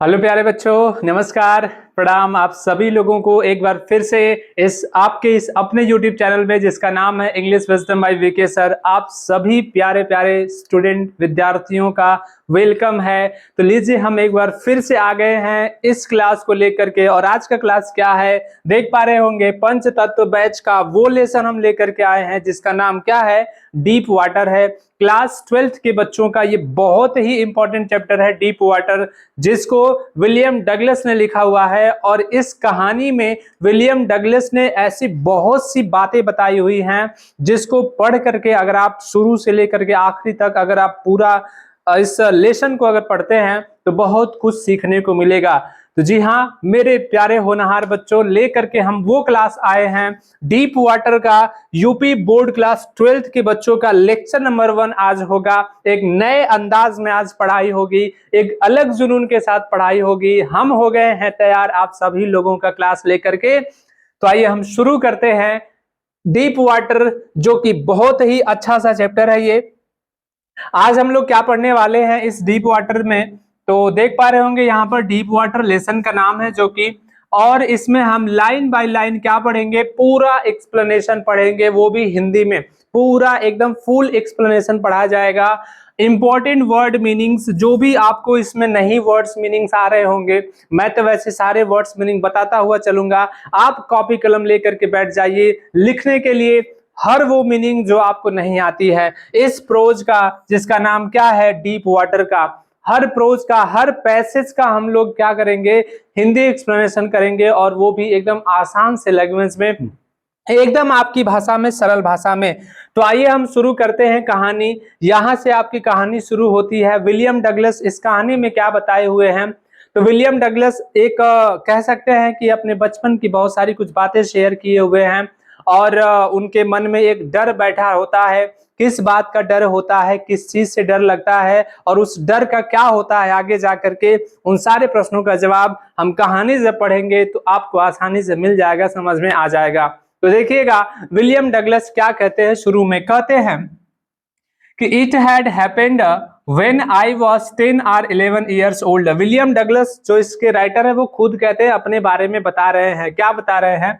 Hello प्यारे बच्चों, नमस्कार, प्रणाम। आप सभी लोगों को एक बार फिर से इस अपने YouTube चैनल में जिसका नाम है English wisdom by VK sir, आप सभी प्यारे प्यारे स्टूडेंट विद्यार्थियों का वेलकम है। तो लीजिए, हम एक बार फिर से आ गए हैं इस क्लास को लेकर के। और आज का क्लास क्या है, देख पा रहे होंगे, पंचतत्व बैच का वो लेसन हम लेकर के आए हैं जिसका नाम क्या है, डीप वाटर है। क्लास 12th के बच्चों का ये बहुत ही इंपॉर्टेंट चैप्टर है डीप वाटर, जिसको विलियम डगलस ने लिखा हुआ है। और इस कहानी में विलियम डगलस ने ऐसी बहुत सी बातें बताई हुई हैं जिसको पढ़ करके अगर आप शुरू से लेकर के आखिरी तक अगर आप पूरा इस लेसन को अगर पढ़ते हैं तो बहुत कुछ सीखने को मिलेगा। तो जी हाँ मेरे प्यारे होनहार बच्चों, लेकर के हम वो क्लास आए हैं डीप वाटर का। यूपी बोर्ड क्लास 12th के बच्चों का लेक्चर नंबर 1 आज होगा। एक नए अंदाज में आज पढ़ाई होगी, एक अलग जुनून के साथ पढ़ाई होगी। हम हो गए हैं तैयार आप सभी लोगों का क्लास लेकर के। तो आइए हम शुरू करते हैं डीप वाटर, जो कि बहुत ही अच्छा सा चैप्टर है। ये आज हम लोग क्या पढ़ने वाले हैं इस डीप वाटर में, तो देख पा रहे होंगे यहाँ पर डीप वाटर लेसन का नाम है जो कि, और इसमें हम लाइन बाय लाइन क्या पढ़ेंगे, पूरा एक्सप्लेनेशन पढ़ेंगे, वो भी हिंदी में पूरा एकदम फुल एक्सप्लेनेशन पढ़ा जाएगा। इंपॉर्टेंट वर्ड मीनिंग्स जो भी आपको इसमें नहीं वर्ड्स मीनिंग्स आ रहे होंगे, मैं तो वैसे सारे वर्ड्स मीनिंग बताता हुआ चलूंगा। आप कॉपी कलम लेकर के बैठ जाइए लिखने के लिए हर वो मीनिंग जो आपको नहीं आती है। इस प्रोज का जिसका नाम क्या है डीप वाटर का, हर प्रोज का हर पैसेज का हम लोग क्या करेंगे, हिंदी एक्सप्लेनेशन करेंगे, और वो भी एकदम आसान से लैंग्वेज में, एकदम आपकी भाषा में, सरल भाषा में। तो आइए हम शुरू करते हैं कहानी। यहां से आपकी कहानी शुरू होती है। विलियम डगलस इस कहानी में क्या बताए हुए हैं, तो विलियम डगलस एक कह सकते हैं कि अपने बचपन की बहुत सारी कुछ बातें शेयर किए हुए हैं। और उनके मन में एक डर बैठा होता है। किस बात का डर होता है, किस चीज से डर लगता है, और उस डर का क्या होता है आगे जाकर के, उन सारे प्रश्नों का जवाब हम कहानी से पढ़ेंगे तो आपको आसानी से मिल जाएगा, समझ में आ जाएगा। तो देखिएगा विलियम डगलस क्या कहते हैं। शुरू में कहते हैं कि it had happened when I was 10 और 11 इयर्स ओल्ड। विलियम डगलस जो इसके राइटर है वो खुद कहते हैं, अपने बारे में बता रहे हैं। क्या बता रहे हैं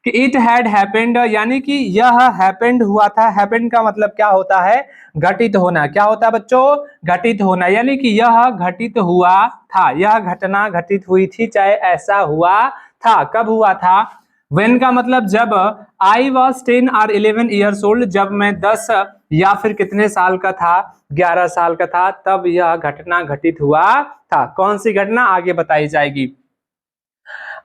कि इट हैड हैपेंड, यानी कि यह हैपेंड हुआ था। हैपेंड का मतलब क्या होता है, घटित होना। क्या होता है बच्चों, घटित होना, यानी कि यह घटित हुआ था, यह घटना घटित हुई थी, चाहे ऐसा हुआ था। कब हुआ था, व्हेन का मतलब जब, आई वॉज 10 और 11 ईयर्स ओल्ड, जब मैं 10 या फिर कितने साल का था, 11 साल का था, तब यह घटना घटित हुआ था। कौन सी घटना आगे बताई जाएगी।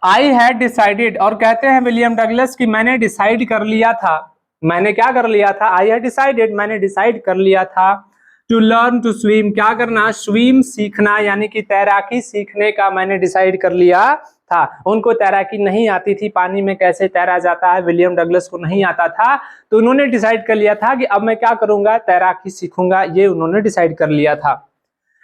आई हैड डिसाइडेड, और कहते हैं विलियम डगलस कि मैंने डिसाइड कर लिया था। मैंने क्या कर लिया था, आई हैड डिसाइडेड, मैंने डिसाइड कर लिया था। टू लर्न टू स्विम, क्या करना, स्विम सीखना, यानी कि तैराकी सीखने का मैंने डिसाइड कर लिया था। उनको तैराकी नहीं आती थी, पानी में कैसे तैरा जाता है विलियम डगलस को नहीं आता था। तो उन्होंने डिसाइड कर लिया था कि अब मैं क्या करूंगा, तैराकी सीखूंगा, ये उन्होंने डिसाइड कर लिया था।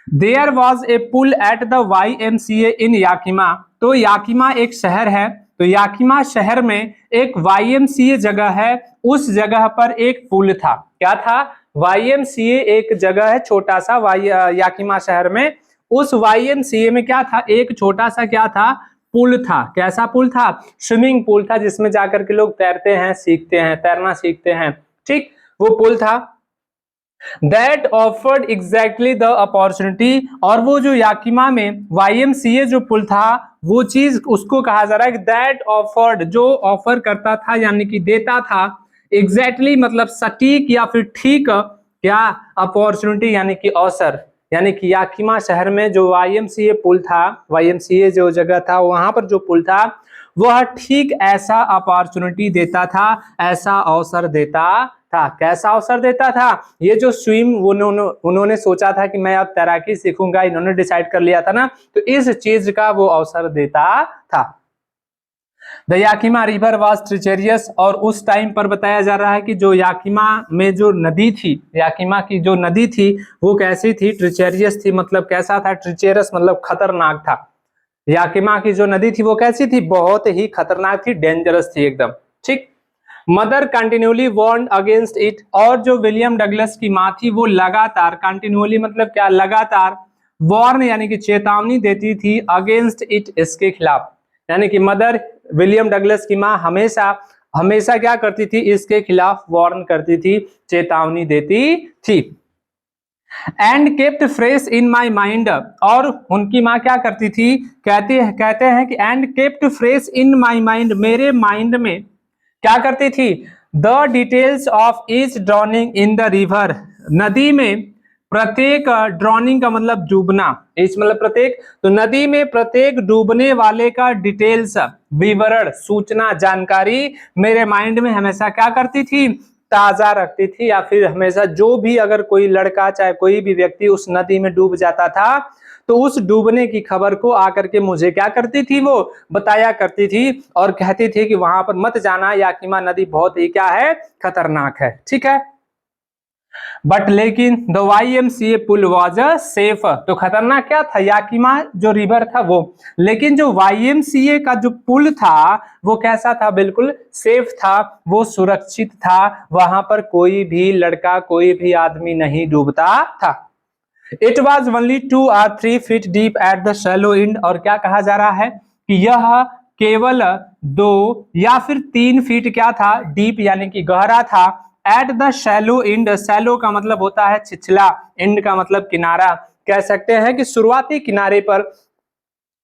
There was a pool at the YMCA in Yakima, तो याकिमा एक शहर है, तो याकिमा शहर में एक YMCA जगह है, उस जगह पर एक पुल था। क्या था, YMCA एक जगह है छोटा सा याकिमा शहर में। उस YMCA में क्या था, एक छोटा सा क्या था, पुल था। कैसा पुल था, स्विमिंग पूल था, जिसमें जाकर के लोग तैरते हैं, सीखते हैं, तैरना सीखते हैं। ठीक, वो पुल था। That offered exactly the opportunity, और वो जो याकिमा में YMCA जो पुल था, वो चीज उसको कहा जा रहा है दैट ऑफर्ड, जो ऑफर करता था यानी कि देता था, एग्जैक्टली मतलब सटीक या फिर ठीक, क्या, अपॉर्चुनिटी यानी कि अवसर। यानी कि याकिमा शहर में जो YMCA पुल था, YMCA जो जगह था, वहां पर जो पुल था, वह ठीक ऐसा अपॉर्चुनिटी देता था, ऐसा अवसर देता था। कैसा अवसर देता था, ये जो स्विम उन्होंने सोचा था कि मैं अब तैराकी सीखूंगा, इन्होंने डिसाइड कर लिया था ना, तो इस चीज का वो अवसर देता था। द याकिमा रिवर वाज ट्रिचेरियस, और उस टाइम पर बताया जा रहा है कि जो याकिमा में जो नदी थी, याकिमा की जो नदी थी वो कैसी थी, ट्रिचेरियस थी। मतलब कैसा था, ट्रिचेरस मतलब खतरनाक था। याकिमा की जो नदी थी वो कैसी थी, बहुत ही खतरनाक थी, डेंजरस थी एकदम। ठीक, mother continually warn against it, और जो विलियम डगलस की माँ थी वो लगातार, कंटिन्यूली मतलब क्या, लगातार वार्न यानी कि चेतावनी देती थी अगेंस्ट इट, इसके खिलाफ। यानी कि मदर विलियम डगलस की माँ हमेशा हमेशा क्या करती थी, इसके खिलाफ वार्न करती थी, चेतावनी देती थी। And kept fresh in my mind, और उनकी माँ क्या करती थी, कहते हैं कि and kept fresh in my mind, मेरे माइंड में क्या करती थी, the details of each drowning in the river, नदी में प्रत्येक, ड्रॉनिंग का मतलब डूबना, इस मतलब प्रत्येक, तो नदी में प्रत्येक डूबने वाले का डिटेल्स, विवरण, सूचना, जानकारी मेरे माइंड में हमेशा क्या करती थी, ताजा रखती थी। या फिर हमेशा जो भी अगर कोई लड़का चाहे कोई भी व्यक्ति उस नदी में डूब जाता था तो उस डूबने की खबर को आकर के मुझे क्या करती थी, वो बताया करती थी और कहती थी कि वहां पर मत जाना, याकिमा नदी बहुत ही क्या है, खतरनाक है। ठीक है, बट लेकिन the YMCA pool was a safe, तो खतरनाक क्या था, याकिमा जो रिवर था वो, लेकिन जो YMCA का जो पुल था वो कैसा था, बिल्कुल सेफ था, वो सुरक्षित था, वहां पर कोई भी लड़का कोई भी आदमी नहीं डूबता था। It was only 2 or 3 feet deep at the shallow and, और क्या कहा जा रहा है कि यह केवल 2 या फिर 3 फीट क्या था, डीप यानी कि गहरा था, at the shallow and, shallow का मतलब होता है छिछला, एंड का मतलब किनारा, कह सकते हैं कि शुरुआती किनारे पर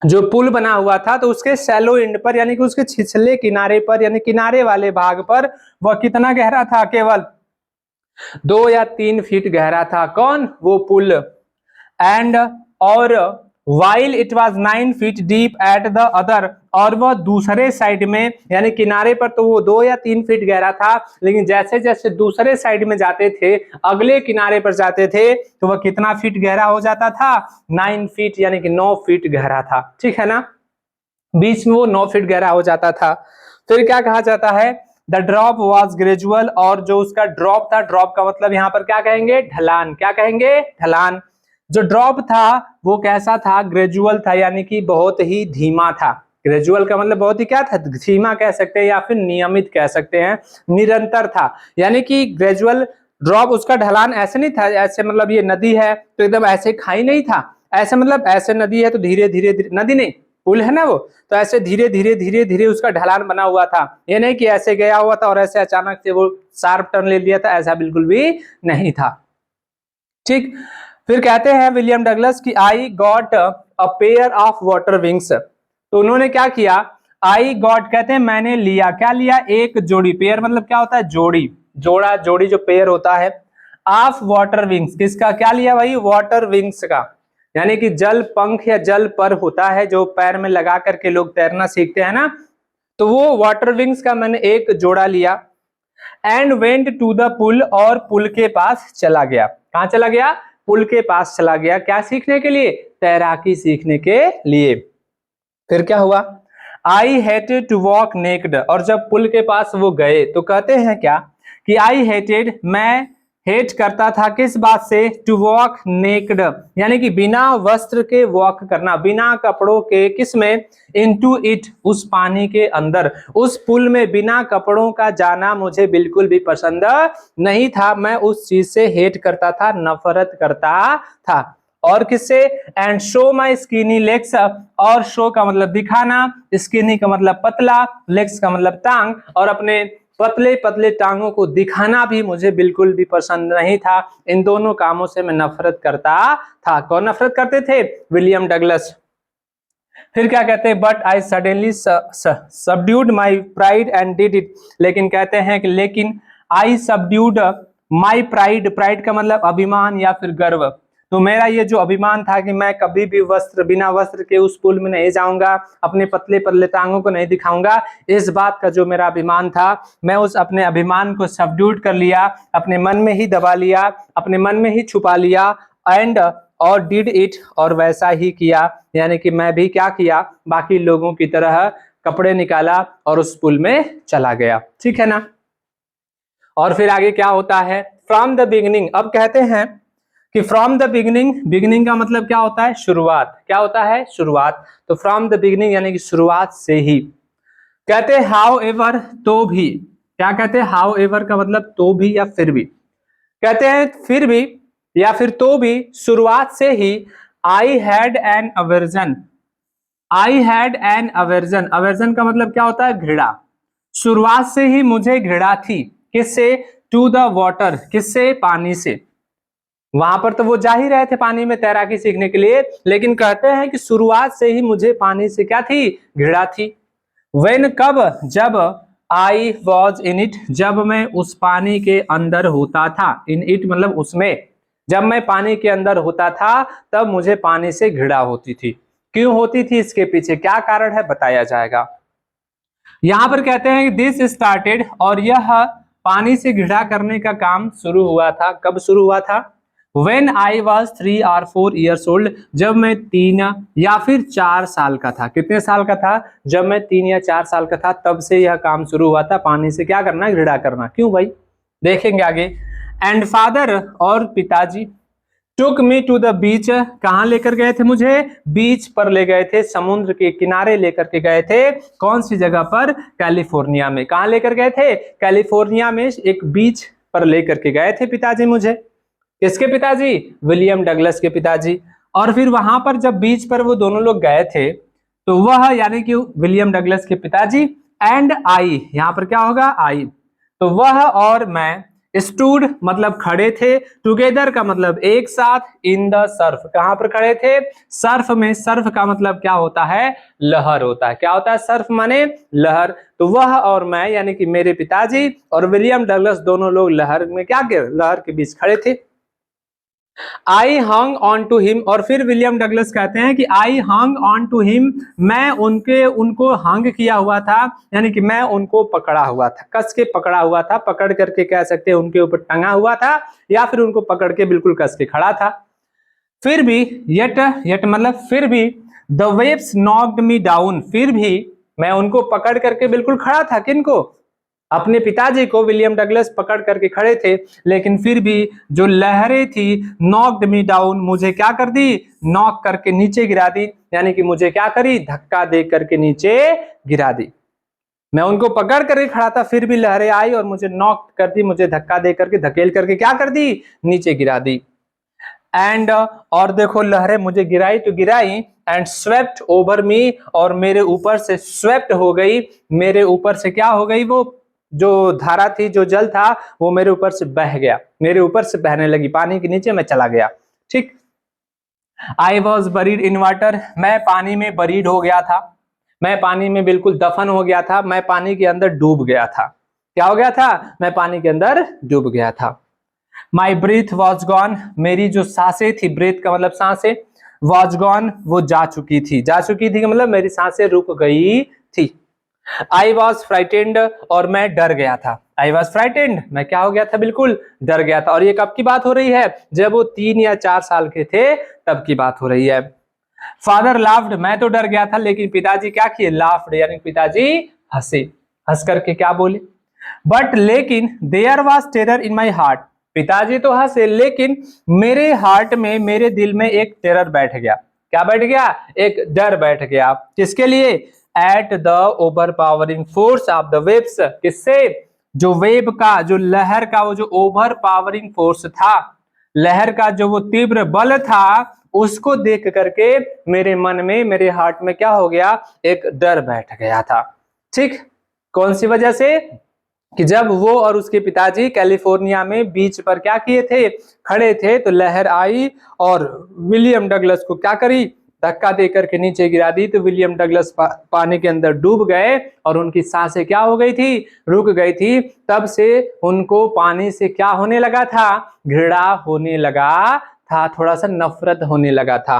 जो पुल बना हुआ था तो उसके शैलो एंड पर यानी कि उसके छिछले किनारे पर यानी किनारे वाले भाग पर वह कितना गहरा था, केवल 2 या 3 फीट गहरा था, कौन, वो पुल। एंड, और while it was 9 feet deep at the other, और वह दूसरे साइड में यानी किनारे पर तो वो 2 या 3 फीट गहरा था, लेकिन जैसे जैसे दूसरे साइड में जाते थे, अगले किनारे पर जाते थे तो वह कितना फीट गहरा हो जाता था, 9 फीट यानी कि 9 फीट गहरा था। ठीक है ना, बीच में वो 9 फीट गहरा हो जाता था। फिर क्या कहा जाता है, द ड्रॉप वॉज ग्रेजुअल, और जो उसका ड्रॉप था, ड्रॉप का मतलब यहाँ पर क्या कहेंगे, ढलान, क्या कहेंगे, ढलान। जो ड्रॉप था वो कैसा था, ग्रेजुअल था, यानी कि बहुत ही धीमा था। ग्रेजुअल का मतलब बहुत ही क्या था, धीमा कह सकते हैं या फिर नियमित कह सकते हैं, निरंतर था। यानी कि ग्रेजुअल ड्रॉप, उसका ढलान ऐसे नहीं था, ऐसे मतलब ये नदी है तो एकदम ऐसे खाई नहीं था, ऐसे मतलब ऐसे नदी है तो धीरे धीरे, नदी नहीं पुल है ना वो, तो ऐसे धीरे धीरे उसका ढलान बना हुआ था। ये नहीं कि ऐसे गया हुआ था और ऐसे अचानक से वो शार्प टर्न ले लिया था, ऐसा बिल्कुल भी नहीं था। ठीक, फिर कहते हैं विलियम डगलस की I got a pair of water wings, तो उन्होंने क्या किया, आई गॉट कहते हैं मैंने लिया, क्या लिया, एक जोड़ी, पेयर मतलब क्या होता है, जोड़ी, जोड़ा, जोड़ी जो पेयर होता है, ऑफ वाटर विंग्स, किसका, क्या लिया भाई, वाटर विंग्स का, यानी कि जल पंख या जल पर होता है जो पैर में लगा करके लोग तैरना सीखते हैं ना, तो वो वाटर विंग्स का मैंने एक जोड़ा लिया। And went to the pool, और पुल के पास चला गया, कहां चला गया, पुल के पास चला गया, क्या सीखने के लिए, तैराकी सीखने के लिए। फिर क्या हुआ, I hated to walk naked, और जब पुल के पास वो गए तो कहते हैं क्या कि आई हेटेड, मैं हेट करता था, किस बात से, टू वॉक नेक्ड, यानी कि बिना वस्त्र के वॉक करना, बिना कपड़ों के, किस में, इनटू इट, उस पानी के अंदर, उस पुल में बिना कपड़ों का जाना मुझे बिल्कुल भी पसंद नहीं था, मैं उस चीज से हेट करता था, नफरत करता था। और किससे, and show my skinny legs, और शो का मतलब दिखाना, स्किनी का मतलब पतला, लेग्स का मतलब टांग, और अपने पतले पतले टांगों को दिखाना भी मुझे बिल्कुल भी पसंद नहीं था। इन दोनों कामों से मैं नफरत करता था। कौन नफरत करते थे, विलियम डगलस। फिर क्या कहते हैं, but I suddenly subdued my pride and did it, लेकिन कहते हैं कि लेकिन आई सबड्यूड माई प्राइड, प्राइड का मतलब अभिमान या फिर गर्व, तो मेरा ये जो अभिमान था कि मैं कभी भी वस्त्र, बिना वस्त्र के उस पुल में नहीं जाऊंगा, अपने पतले पतले टांगों को नहीं दिखाऊंगा, इस बात का जो मेरा अभिमान था, मैं उस अपने अभिमान को सबड्यूड कर लिया, अपने मन में ही दबा लिया, अपने मन में ही छुपा लिया, एंड और डिड इट, और वैसा ही किया, यानी कि मैं भी क्या किया, बाकी लोगों की तरह कपड़े निकाला और उस पुल में चला गया। ठीक है ना, और फिर आगे क्या होता है, फ्रॉम द बिगिनिंग, अब कहते हैं कि फ्रॉम द बिगिनिंग, बिगिनिंग का मतलब क्या होता है, शुरुआत, क्या होता है, शुरुआत, तो फ्रॉम द बिगिनिंग यानी कि शुरुआत से ही। कहते हैं हाउ एवर, तो भी, क्या कहते हैं, हाउ एवर का मतलब तो भी या फिर भी, कहते हैं फिर भी या फिर तो भी, शुरुआत से ही, I had an aversion, I had an aversion, aversion का मतलब क्या होता है, घृणा। शुरुआत से ही मुझे घृणा थी, किससे, टू द वाटर, किससे, पानी से। वहां पर तो वो जा ही रहे थे पानी में तैराकी सीखने के लिए, लेकिन कहते हैं कि शुरुआत से ही मुझे पानी से क्या थी, घृणा थी। वेन कब, जब, आई वॉज इन इट, जब मैं उस पानी के अंदर होता था, इन इट मतलब उसमें, जब मैं पानी के अंदर होता था तब मुझे पानी से घृणा होती थी। क्यों होती थी, इसके पीछे क्या कारण है बताया जाएगा। यहां पर कहते हैं कि दिस स्टार्टेड, और यह पानी से घृणा करने का काम शुरू हुआ था, कब शुरू हुआ था, When I was 3 or 4 years old, जब मैं 3 या फिर 4 साल का था। कितने साल का था, जब मैं 3 या 4 साल का था तब से यह काम शुरू हुआ था, पानी से क्या करना, घृणा करना। क्यों भाई, देखेंगे आगे। एंड फादर, और पिताजी, टुक मी टू द बीच, कहाँ लेकर गए थे मुझे, बीच पर ले गए थे, समुद्र के किनारे लेकर के गए थे। कौन सी जगह पर, कैलिफोर्निया में। कहाँ लेकर गए थे, कैलिफोर्निया में एक बीच पर लेकर के गए थे पिताजी मुझे। किसके पिताजी, विलियम डगलस के पिताजी। और फिर वहां पर जब बीच पर वो दोनों लोग गए थे तो वह यानी कि विलियम डगलस के पिताजी, एंड आई, यहां पर क्या होगा, आई, तो वह और मैं, स्टूड मतलब खड़े थे, टुगेदर का मतलब एक साथ, इन द सर्फ, कहां पर खड़े थे, सर्फ में। सर्फ का मतलब क्या होता है, लहर होता है। क्या होता है, सर्फ माने लहर। तो वह और मैं यानी कि मेरे पिताजी और विलियम डगलस दोनों लोग लहर में क्या, लहर के बीच खड़े थे। आई हंग ऑन टू हिम, और फिर विलियम डगलस कहते हैं कि आई हंग ऑन टू हिम, मैं उनको हंग किया हुआ था, यानी कि मैं उनको पकड़ा हुआ था, कस के पकड़ा हुआ था, पकड़ करके कह सकते हैं उनके ऊपर टंगा हुआ था, या फिर उनको पकड़ के बिल्कुल कस के खड़ा था। फिर भी, यट, यट मतलब फिर भी, the waves knocked me down, फिर भी मैं उनको पकड़ करके बिल्कुल खड़ा था। किनको, अपने पिताजी को विलियम डगलस पकड़ करके खड़े थे, लेकिन फिर भी जो लहरें थी, नॉक्ड मी डाउन, मुझे क्या कर दी, नॉक करके नीचे गिरा दी, यानी कि मुझे क्या करी, धक्का दे करके नीचे गिरा दी। मैं उनको पकड़ करके खड़ा था, फिर भी लहरें आई और मुझे नॉक कर दी, मुझे धक्का दे करके, धकेल करके क्या कर दी, नीचे गिरा दी। एंड और देखो लहरें मुझे गिराई तो गिराई, एंड स्वेप्ट ओवर मी, और मेरे ऊपर से स्वेप्ट हो गई, मेरे ऊपर से क्या हो गई, वो जो धारा थी, जो जल था वो मेरे ऊपर से बह गया, मेरे ऊपर से बहने लगी, पानी के नीचे मैं चला गया। ठीक। I was buried in water, मैं पानी में बरीड हो गया था, मैं पानी में बिल्कुल दफन हो गया था, मैं पानी के अंदर डूब गया था। क्या हो गया था, मैं पानी के अंदर डूब गया था। माई ब्रीथ वॉज गॉन, मेरी जो सांसें थी, ब्रीथ का मतलब सांसें, वॉज गॉन वो जा चुकी थी, जा चुकी थी मतलब मेरी सांसें रुक गई थी। आई वॉज फ्राइटेंड, और मैं डर गया था। आई वॉज फ्राइटेंड, मैं क्या हो गया था, बिल्कुल डर गया था। और ये कब की बात हो रही है, जब वो 3 या 4 साल के थे तब की बात हो रही है। फादर लाफ्ड, मैं तो डर गया था, लेकिन पिताजी क्या किए, लाफ्ड यानी पिताजी हंसे, हंस करके क्या बोले, बट लेकिन there was terror in my heart, पिताजी तो हंसे लेकिन मेरे हार्ट में, मेरे दिल में एक टेरर बैठ गया। क्या बैठ गया, एक डर बैठ गया। किसके लिए, at the over powering force of the waves, किससे, जो वेव का, जो लहर का, वो जो ओवर पावरिंग फोर्स था, लहर का जो वो तीव्र बल था, उसको देख करके मेरे मन में, मेरे हार्ट में क्या हो गया, एक डर बैठ गया था। ठीक। कौन सी वजह से, कि जब वो और उसके पिताजी कैलिफोर्निया में बीच पर क्या किए थे, खड़े थे, तो लहर आई और विलियम डगलस को क्या करी, धक्का देकर के नीचे गिरा दी, तो विलियम डगलस पानी के अंदर डूब गए और उनकी सांसें क्या हो गई थी, रुक गई थी। तब से उनको पानी से क्या होने लगा था, घृणा होने लगा था, थोड़ा सा नफरत होने लगा था।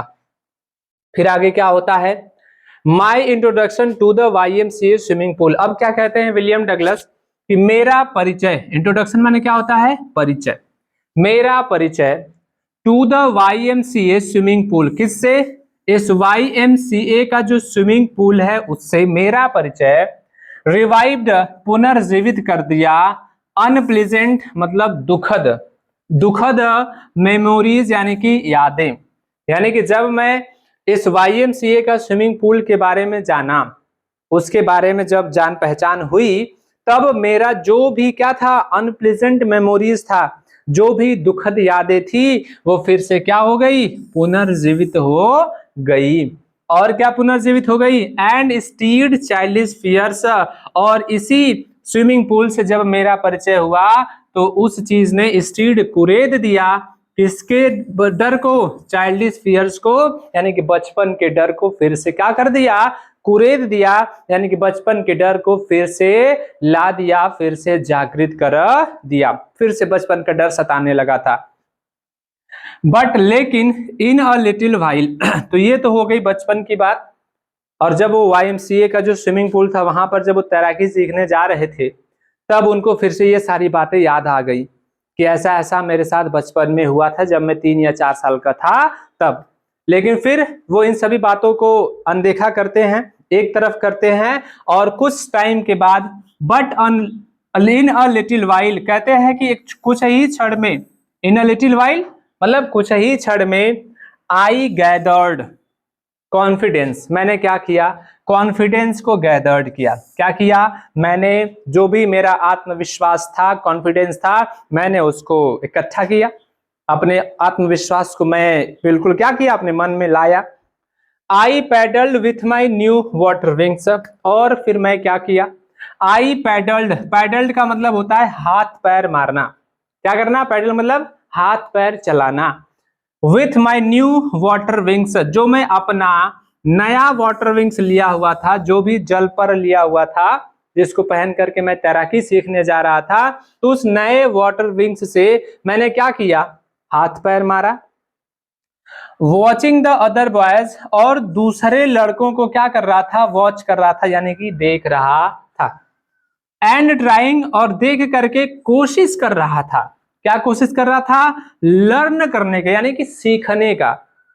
फिर आगे क्या होता है, my introduction to the YMCA swimming pool. अब क्या कहते हैं विलियम डगलस कि मेरा परिचय, इंट्रोडक्शन माने क्या होता है, परिचय, मेरा परिचय to the YMCA swimming pool, किससे, इस YMCA का जो स्विमिंग पूल है उससे मेरा परिचय, रिवाइव्ड पुनर्जीवित कर दिया, अनप्लीजेंट मतलब दुखद, दुखद मेमोरीज यानी कि यादें, यानी कि जब मैं इस YMCA का स्विमिंग पूल के बारे में जाना, उसके बारे में जब जान पहचान हुई, तब मेरा जो भी क्या था, अनप्लीजेंट मेमोरीज था, जो भी दुखद यादें थी वो फिर से क्या हो गई, पुनर्जीवित हो गई। और क्या पुनर्जीवित हो गई, एंड स्टीड चाइल्डिश फियर्स, और इसी स्विमिंग पूल से जब मेरा परिचय हुआ तो उस चीज ने स्टीड कुरेद दिया, किसके डर को, चाइल्डिश फियर्स को, यानी कि बचपन के डर को फिर से क्या कर दिया, कुरेद दिया, यानी कि बचपन के डर को फिर से ला दिया, फिर से जागृत कर दिया, फिर से बचपन का डर सताने लगा था। बट लेकिन इन अ लिटिल व्हाइल तो ये तो हो गई बचपन की बात। और जब वो YMCA का जो स्विमिंग पूल था वहां पर जब वो तैराकी सीखने जा रहे थे तब उनको फिर से ये सारी बातें याद आ गई कि ऐसा ऐसा मेरे साथ बचपन में हुआ था जब मैं 3 या 4 साल का था तब। लेकिन फिर वो इन सभी बातों को अनदेखा करते हैं, एक तरफ करते हैं, और कुछ टाइम के बाद but in a little while कहते हैं कि कुछ ही क्षण में, इन अ लिटिल वाइल मतलब कुछ ही क्षण में, आई गैदर्ड कॉन्फिडेंस, मैंने क्या किया, कॉन्फिडेंस को गैदर्ड किया। क्या किया, मैंने जो भी मेरा आत्मविश्वास था, कॉन्फिडेंस था, मैंने उसको इकट्ठा किया, अपने आत्मविश्वास को मैं बिल्कुल क्या किया, अपने मन में लाया। I paddled with my new water wings, और फिर मैं क्या किया, आई पैडल्ड, पैडल्ड का मतलब होता है हाथ पैर मारना, क्या करना, पैडल मतलब हाथ पैर चलाना। With my new water wings, जो मैं अपना नया वाटर विंग्स लिया हुआ था, जो भी जल पर लिया हुआ था, जिसको पहन करके मैं तैराकी सीखने जा रहा था, तो उस नए वाटर विंग्स से मैंने क्या किया, हाथ पैर मारा। वॉचिंग द अदर बॉयज, और दूसरे लड़कों को क्या कर रहा था, वॉच कर रहा था, यानी कि देख रहा था। एंड ट्राइंग, और देख करके कोशिश कर रहा था, क्या कोशिश कर रहा था, लर्न करने का, यानी कि सीखने का,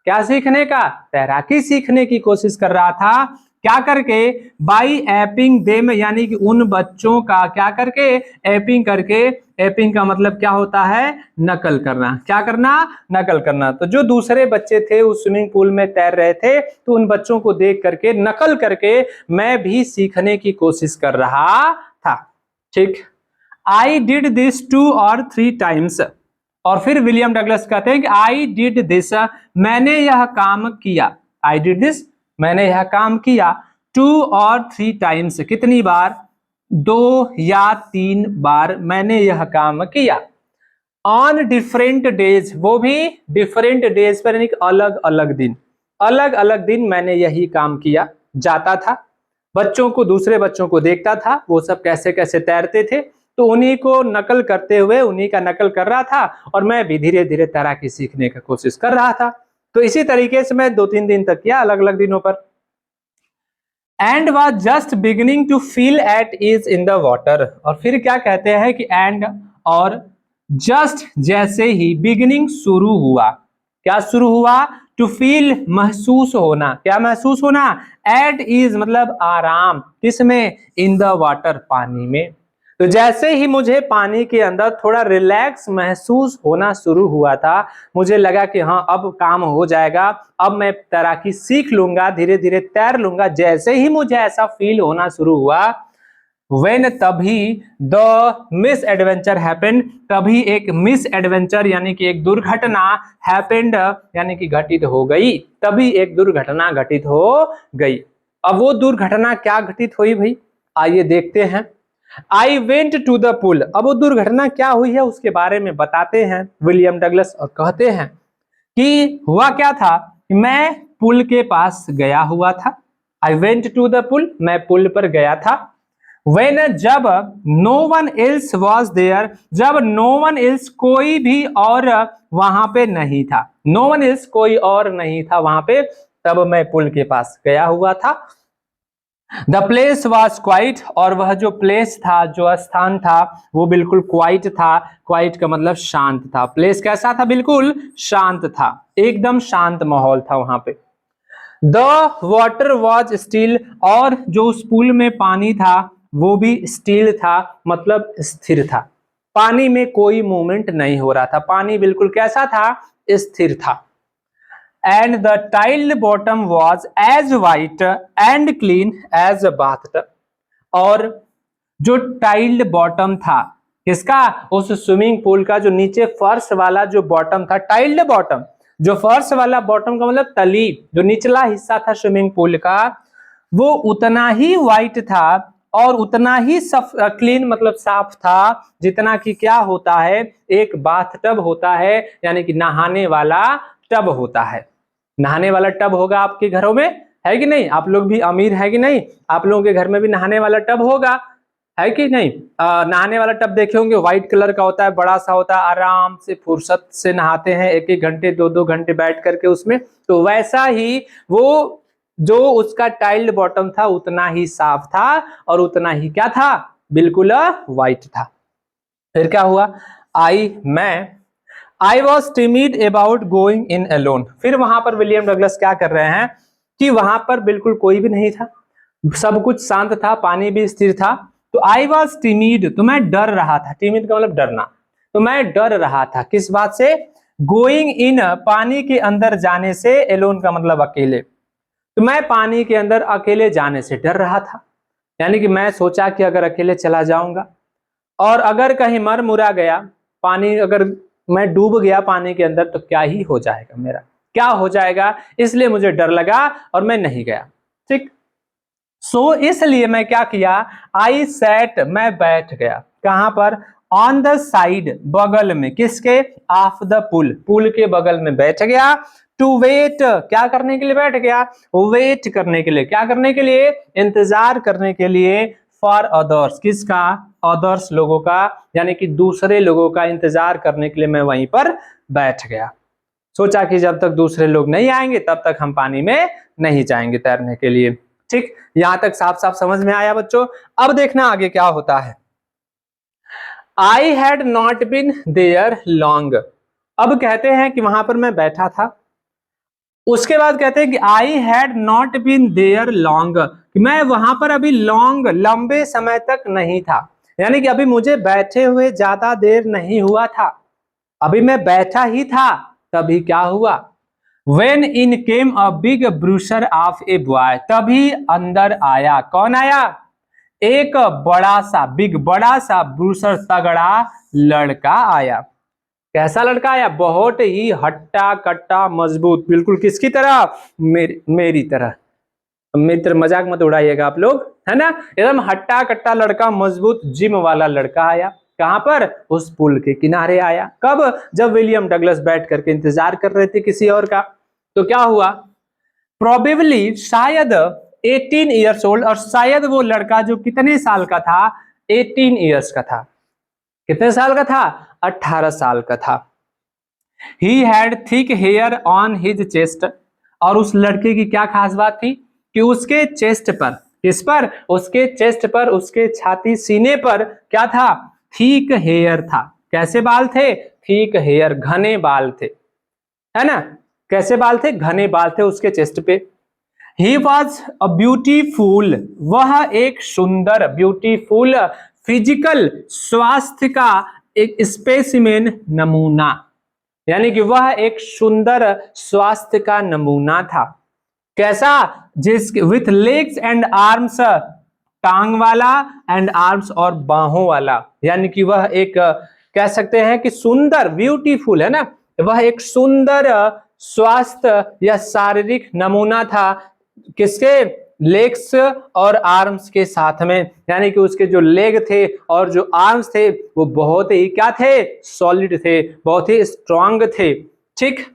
क्या सीखने का, तैराकी सीखने की कोशिश कर रहा था। क्या करके, बाई एपिंग देम, यानी कि उन बच्चों का क्या करके, एपिंग करके, एपिंग का मतलब क्या होता है, नकल करना, क्या करना, नकल करना। तो जो दूसरे बच्चे थे उस स्विमिंग पूल में तैर रहे थे, तो उन बच्चों को देख करके, नकल करके मैं भी सीखने की कोशिश कर रहा था। ठीक, I did this 2 or 3 times, और फिर विलियम डगलस कहते हैं कि आई डिड दिस, मैंने यह काम किया, आई डिड दिस, मैंने यह काम किया, 2 or 3 times, कितनी बार, 2 या 3 बार मैंने यह काम किया। ऑन डिफरेंट डेज, वो भी डिफरेंट डेज पर, यानी अलग अलग दिन, अलग अलग दिन मैंने यही काम किया, जाता था बच्चों को, दूसरे बच्चों को देखता था वो सब कैसे कैसे तैरते थे, तो उन्हीं को नकल करते हुए, उन्हीं का नकल कर रहा था, और मैं भी धीरे धीरे तैराकी सीखने की कोशिश कर रहा था। तो इसी तरीके से मैं 2-3 दिन तक किया, अलग अलग दिनों पर। And was just beginning to feel at ease in the water, और फिर क्या कहते हैं कि एंड, और जस्ट जैसे ही, बिगिनिंग शुरू हुआ, क्या शुरू हुआ, टू फील महसूस होना, क्या महसूस होना, एट इज मतलब आराम, किसमें, इन द वाटर पानी में। तो जैसे ही मुझे पानी के अंदर थोड़ा रिलैक्स महसूस होना शुरू हुआ था, मुझे लगा कि हाँ अब काम हो जाएगा, अब मैं तैराकी सीख लूंगा, धीरे धीरे तैर लूंगा, जैसे ही मुझे ऐसा फील होना शुरू हुआ, व्हेन, तभी, द मिस एडवेंचर हैपेंड, तभी एक मिस एडवेंचर यानी कि एक दुर्घटना, हैपेंड यानी कि घटित हो गई, तभी एक दुर्घटना घटित हो गई। अब वो दुर्घटना क्या घटित हुई भाई, आइए देखते हैं। आई वेंट टू द पुल, अब वो दुर्घटना क्या हुई है उसके बारे में बताते हैं विलियम डगलस, और कहते हैं कि हुआ क्या था, मैं पुल के पास गया हुआ था, आई वेंट टू द पुल, मैं पुल पर गया था। When, जब, no one else was there, जब no one else कोई भी और वहां पे नहीं था, no one else कोई और नहीं था वहां पे, तब मैं पुल के पास गया हुआ था। द प्लेस वॉज क्वाइट, और वह जो प्लेस था, जो स्थान था, वो बिल्कुल क्वाइट था, क्वाइट का मतलब शांत था, प्लेस कैसा था, बिल्कुल शांत था, एकदम शांत माहौल था वहां पे। द वाटर वॉज स्टिल, और जो उस पुल में पानी था वो भी स्टिल था, मतलब स्थिर था, पानी में कोई मूवमेंट नहीं हो रहा था, पानी बिल्कुल कैसा था, स्थिर था। And the tiled bottom was as white and clean as a bath, और जो टाइल्ड बॉटम था, किसका? उस स्विमिंग पूल का जो नीचे फर्श वाला जो बॉटम था, टाइल्ड बॉटम, जो फर्श वाला बॉटम का मतलब तली, जो निचला हिस्सा था स्विमिंग पूल का, वो उतना ही वाइट था और उतना ही क्लीन मतलब साफ था जितना कि क्या होता है, एक बाथ टब होता है, यानी कि नहाने वाला टब होता है। नहाने वाला टब होगा आपके घरों में, है कि नहीं? आप लोग भी अमीर है कि नहीं? आप लोगों के घर में भी नहाने वाला टब होगा, है कि नहीं? नहाने वाला टब देखे होंगे, व्हाइट कलर का होता है, बड़ा सा होता है, आराम से फुर्सत से नहाते हैं, एक एक घंटे 2-2 घंटे बैठ करके उसमें। तो वैसा ही वो जो उसका टाइल्ड बॉटम था उतना ही साफ था और उतना ही क्या था, बिल्कुल व्हाइट था। फिर क्या हुआ? I was timid about going in alone. फिर वहां पर विलियम डगलस क्या कर रहे हैं कि वहां पर बिल्कुल कोई भी नहीं था, सब कुछ शांत था, पानी भी स्थिर था। तो आई वॉज टिमिड, तो मैं डर रहा था, टिमिड का मतलब डरना, तो मैं डर रहा था किस बात से? गोइंग इन, पानी के अंदर जाने से, एलोन का मतलब अकेले, तो मैं पानी के अंदर अकेले जाने से डर रहा था। यानी कि मैं सोचा कि अगर अकेले चला जाऊंगा और अगर कहीं मर मुरा गया, पानी अगर मैं डूब गया पानी के अंदर तो क्या ही हो जाएगा, मेरा क्या हो जाएगा, इसलिए मुझे डर लगा और मैं नहीं गया। ठीक, सो इसलिए मैं क्या किया, आई सैट, मैं बैठ गया, कहां पर? ऑन द साइड, बगल में, किसके? ऑफ द पुल, पुल के बगल में बैठ गया। टू वेट, क्या करने के लिए बैठ गया? वेट करने के लिए, क्या करने के लिए? इंतजार करने के लिए। फॉर अदर्स, किसका? अदर्स लोगों का, यानी कि दूसरे लोगों का इंतजार करने के लिए मैं वहीं पर बैठ गया। सोचा कि जब तक दूसरे लोग नहीं आएंगे तब तक हम पानी में नहीं जाएंगे तैरने के लिए। ठीक, यहां तक साफ साफ समझ में आया बच्चों? अब देखना आगे क्या होता है। I had not been there long, अब कहते हैं कि वहां पर मैं बैठा था, उसके बाद कहते हैं कि I had not been there long, कि मैं वहां पर अभी लॉन्ग, लंबे समय तक नहीं था, यानी कि अभी मुझे बैठे हुए ज्यादा देर नहीं हुआ था, अभी मैं बैठा ही था। तभी क्या हुआ? When in came a big bruiser of a boy, तभी अंदर आया, कौन आया? एक बड़ा सा, बिग, बड़ा सा, ब्रूसर, तगड़ा लड़का आया। कैसा लड़का आया? बहुत ही हट्टा कट्टा मजबूत, बिल्कुल किसकी तरह? मेरी तरह। मेरी तरह मजाक मत उड़ाइएगा आप लोग, है ना? एकदम हट्टा कट्टा लड़का, मजबूत जिम वाला लड़का आया। कहां पर? उस पुल के किनारे आया। कब? जब विलियम डगलस बैठ करके इंतजार कर रहे थे किसी और का। तो क्या हुआ? प्रोबेबली, शायद 18 ईयर्स ओल्ड, और शायद वो लड़का जो कितने साल का था? 18 ईयर्स का था। कितने साल का था? 18 साल का था। He had thick hair on his chest, और उस लड़के की क्या खास बात थी कि उसके चेस्ट पर, किस पर? उसके चेस्ट पर, उसके छाती, सीने पर क्या था? थिक हेयर था। कैसे बाल थे? थिक हेयर, घने बाल थे, है ना? कैसे बाल थे? घने बाल थे उसके चेस्ट पे। ही वॉज अ ब्यूटीफुल, वह एक सुंदर, ब्यूटीफुल, फिजिकल, स्वास्थ्य का एक स्पेसिमेन, नमूना, यानी कि वह एक सुंदर स्वास्थ्य का नमूना था। कैसा? जिसके विथ लेग्स एंड आर्म्स, टांग वाला, एंड आर्म्स, और बाहों वाला, यानी कि वह एक कह सकते हैं कि सुंदर, ब्यूटीफुल, है ना? वह एक सुंदर स्वास्थ्य या शारीरिक नमूना था, किसके? लेग्स और आर्म्स के साथ में, यानी कि उसके जो लेग थे और जो आर्म्स थे वो बहुत ही क्या थे? सॉलिड थे, बहुत ही स्ट्रांग थे। ठीक,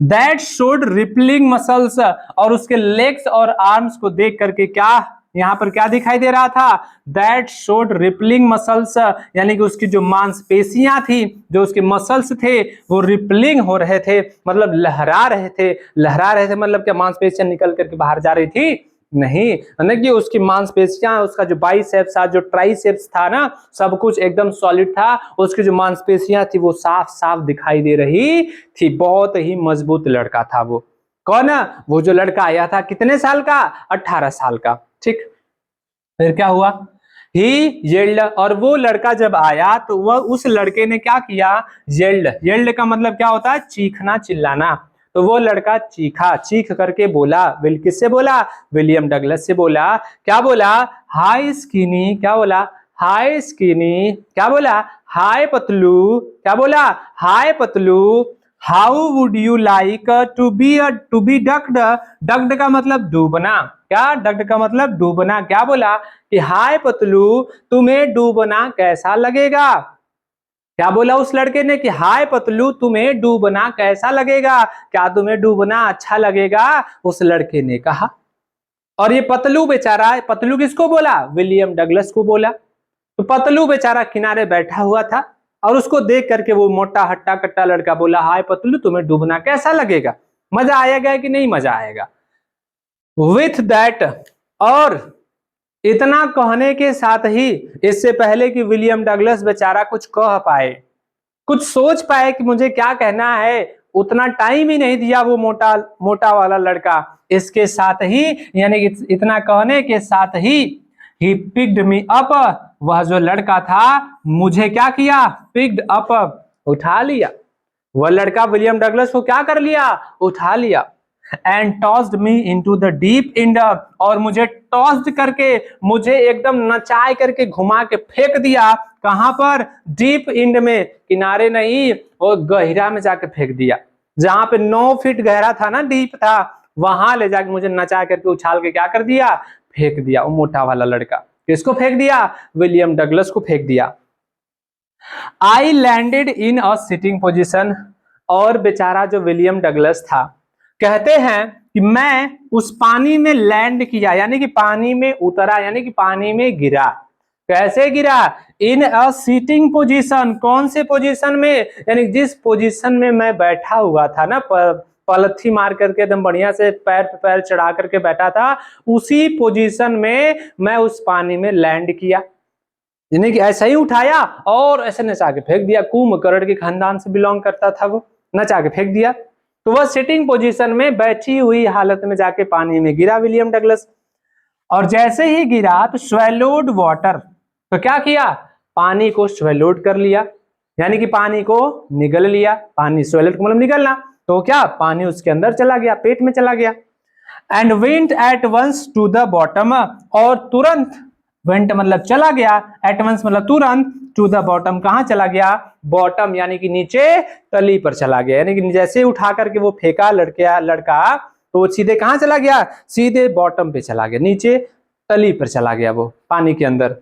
दैट शोड रिपलिंग मसल्स, और उसके लेग्स और आर्म्स को देख करके क्या यहां पर क्या दिखाई दे रहा था? दैट शोड रिपलिंग मसल्स, यानी कि उसकी जो मांसपेशियां थी, जो उसके मसल्स थे, वो रिपलिंग हो रहे थे, मतलब लहरा रहे थे। लहरा रहे थे मतलब क्या? मांसपेशियां निकल करके बाहर जा रही थी? नहीं, मतलब कि उसकी मांसपेशियां, उसका जो बाइसेप्स था, जो ट्राइसेप्स था ना, सब कुछ एकदम सॉलिड था। उसकी जो मांसपेशियां थी वो साफ साफ दिखाई दे रही थी। बहुत ही मजबूत लड़का था वो। कौन? वो जो लड़का आया था, कितने साल का? 18 साल का। ठीक, फिर क्या हुआ? ही येल्ड, और वो लड़का जब आया तो वह, उस लड़के ने क्या किया? येल्ड, येल्ड का मतलब क्या होता है? चीखना, चिल्लाना। तो वो लड़का चीखा, चीख करके बोला, किससे बोला? विलियम डगलस से बोला। क्या बोला? हाई स्किनी, क्या बोला? हाय स्किनी, क्या बोला, हाय पतलू, क्या बोला, hi Patlu, how would you like to be ducked, ducked का मतलब डूबना, क्या, डक्ड का मतलब डूबना, क्या बोला कि हाय पतलू तुम्हें डूबना कैसा लगेगा, क्या बोला उस लड़के ने कि हाय पतलू तुम्हें डूबना कैसा लगेगा, क्या तुम्हें डूबना अच्छा लगेगा, उस लड़के ने कहा। और ये पतलू बेचारा, पतलू किसको बोला, विलियम डगलस को बोला। तो पतलू बेचारा किनारे बैठा हुआ था और उसको देख करके वो मोटा हट्टा कट्टा लड़का बोला, हाय पतलू तुम्हें डूबना कैसा लगेगा, मजा आएगा कि नहीं मजा आएगा। विथ दैट, और इतना कहने के साथ ही, इससे पहले कि विलियम डगलस बेचारा कुछ कह पाए, कुछ सोच पाए कि मुझे क्या कहना है, उतना टाइम ही नहीं दिया वो मोटा मोटा वाला लड़का। इसके साथ ही, यानी कि इतना कहने के साथ ही पिक्ड मी अप, वह जो लड़का था मुझे क्या किया, पिक्ड अप, उठा लिया। वह लड़का विलियम डगलस को क्या कर लिया, उठा लिया। And tossed me into the deep and, और मुझे टॉस्ड करके, मुझे एकदम नचाए करके घुमा के फेंक दिया, कहां पर, डीप एंड में, किनारे नहीं वो गहरा में जाके फेंक दिया, जहां पे 9 फीट गहरा था ना, डीप था, वहां ले जाके मुझे नचा करके उछाल के क्या कर दिया, फेंक दिया। वो मोटा वाला लड़का किसको फेंक दिया, विलियम डगलस को फेंक दिया। I landed in a sitting position, और बेचारा जो विलियम डगलस था, कहते हैं कि मैं उस पानी में लैंड किया, यानी कि पानी में उतरा, यानी कि पानी में गिरा। कैसे गिरा, इन अ सीटिंग पोजीशन, कौन से पोजीशन में, यानी जिस पोजीशन में मैं बैठा हुआ था ना, पलथी मार करके एकदम बढ़िया से पैर पे पैर चढ़ा करके बैठा था, उसी पोजीशन में मैं उस पानी में लैंड किया, यानी कि ऐसा ही उठाया और ऐसे नचा के फेंक दिया। कुंभकर्ण के खानदान से बिलोंग करता था वो, नचा के फेंक दिया। तो वह सिटिंग पोजीशन में बैठी हुई हालत में जाके पानी में गिरा विलियम डगलस, और जैसे ही गिरा तो स्वेलोड वाटर, तो क्या किया, पानी को स्वेलोड कर लिया, यानी कि पानी को निगल लिया, पानी स्वेलोड मतलब निगलना, तो क्या, पानी उसके अंदर चला गया, पेट में चला गया। And went at once to the bottom, और तुरंत, वेंट मतलब चला गया, एट वंस मतलब तुरंत, टू द बॉटम कहां चला गया, बॉटम यानी कि नीचे, तली पर चला गया, यानी कि जैसे उठा करके वो फेंका लड़का, तो वो सीधे कहां चला गया, सीधे बॉटम पे चला गया, नीचे तली पर चला गया वो पानी के अंदर।